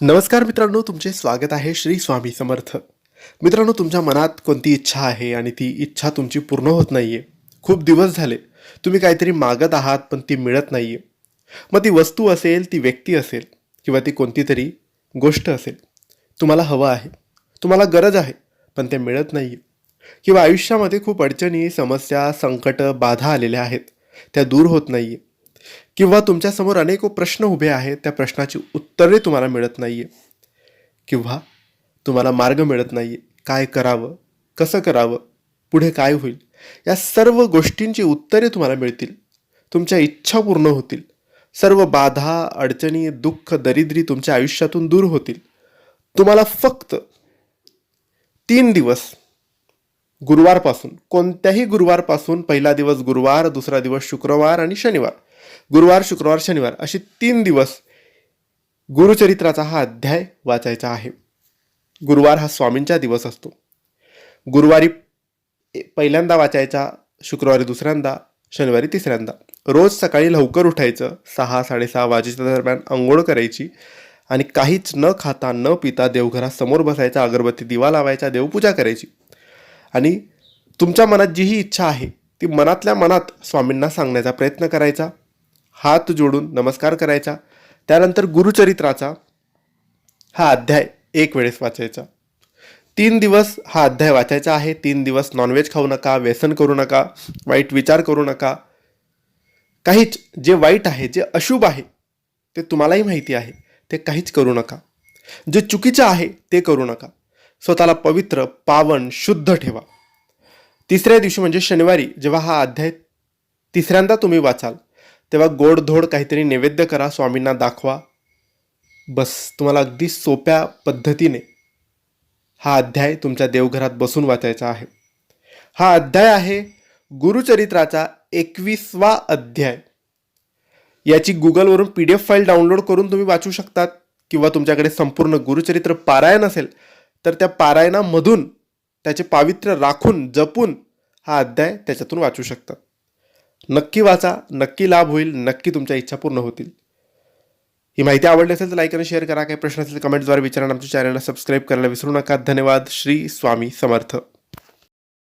नमस्कार मित्रांनो, तुमचे स्वागत आहे श्री स्वामी समर्थ. मित्रांनो, तुमच्या मनात कोणती इच्छा आहे आणि ती इच्छा तुमची पूर्ण होत नाहीये. खूप दिवस झाले तुम्ही काहीतरी मागत आहात पण ती मिळत नाहीये. मग ती वस्तू असेल, ती व्यक्ती असेल किंवा ती कोणती तरी गोष्ट असेल. तुम्हाला हवं आहे, तुम्हाला गरज आहे, पण ते मिळत नाहीये. किंवा आयुष्यामध्ये खूप अडचणी, समस्या, संकट, बाधा आलेल्या आहेत, त्या दूर होत नाहीये. किंवा तुमच्यासमोर अनेक प्रश्न उभे आहेत, त्या प्रश्नाची उत्तरे तुम्हाला मिळत नाहीये. किंवा तुम्हाला मार्ग मिळत नाहीये. काय करावं, कसं करावं, पुढे काय होईल, या सर्व गोष्टींची उत्तरे तुम्हाला मिळतील. तुमच्या इच्छा पूर्ण होतील. सर्व बाधा, अडचणी, दुःख, दरिद्री तुमच्या आयुष्यातून दूर होतील. तुम्हाला फक्त 3 दिवस, गुरुवारपासून, कोणत्याही गुरुवारपासून, पहिला दिवस गुरुवार, दुसरा दिवस शुक्रवार आणि शनिवार, गुरुवार, शुक्रवार, शनिवार असे 3 दिवस गुरुचरित्राचा हा अध्याय वाचायचा आहे. गुरुवार हा स्वामींचा दिवस असतो. गुरुवारी पहिल्यांदा वाचायचा, शुक्रवारी दुसऱ्यांदा, शनिवारी तिसऱ्यांदा. रोज सकाळी लवकर उठायचं, 6-6:30 वाजेच्या दरम्यान आंघोळ करायची आणि काहीच न खाता न पिता देवघरासमोर बसायचा, अगरबत्ती दिवा लावायचा, देवपूजा करायची आणि तुमच्या मनात जीही इच्छा आहे ती मनातल्या मनात स्वामींना सांगण्याचा प्रयत्न करायचा. हात जोडून नमस्कार करायचा. त्यानंतर गुरुचरित्राचा हा अध्याय एक वेळेस वाचायचा. 3 दिवस हा अध्याय वाचायचा आहे. 3 दिवस नॉनव्हेज खाऊ नका, व्यसन करू नका, वाईट विचार करू नका. काहीच जे वाईट आहे, जे अशुभ आहे, ते तुम्हालाही माहिती आहे, ते काहीच करू नका. जे चुकीचं आहे ते करू नका. स्वतःला पवित्र, पावन, शुद्ध ठेवा. तिसऱ्या दिवशी म्हणजे शनिवारी जेव्हा हा अध्याय तिसऱ्यांदा तुम्ही वाचाल, तेव्हा गोडधोड काहीतरी नैवेद्य करा, स्वामींना दाखवा. बस, तुम्हाला अगदी सोप्या पद्धतीने हा अध्याय तुमच्या देवघरात बसून वाचायचा आहे. हा अध्याय आहे गुरुचरित्राचा 21वा अध्याय. याची गुगलवरून PDF फाईल डाउनलोड करून तुम्ही वाचू शकतात. किंवा तुमच्याकडे संपूर्ण गुरुचरित्र पारायण असेल तर त्या पारायणामधून त्याचे पावित्र्य राखून, जपून हा अध्याय त्याच्यातून वाचू शकतात. नक्की वाचा, नक्की लाभ होईल, नक्की तुमच्या इच्छा पूर्ण होतील. ही माहिती आवडली असेल तर लाईक आणि शेअर करा. काही प्रश्न असेल तर कमेंटद्वारे विचारा. आमच्या चॅनलला सबस्क्राईब करायला विसरू नका. धन्यवाद. श्री स्वामी समर्थ.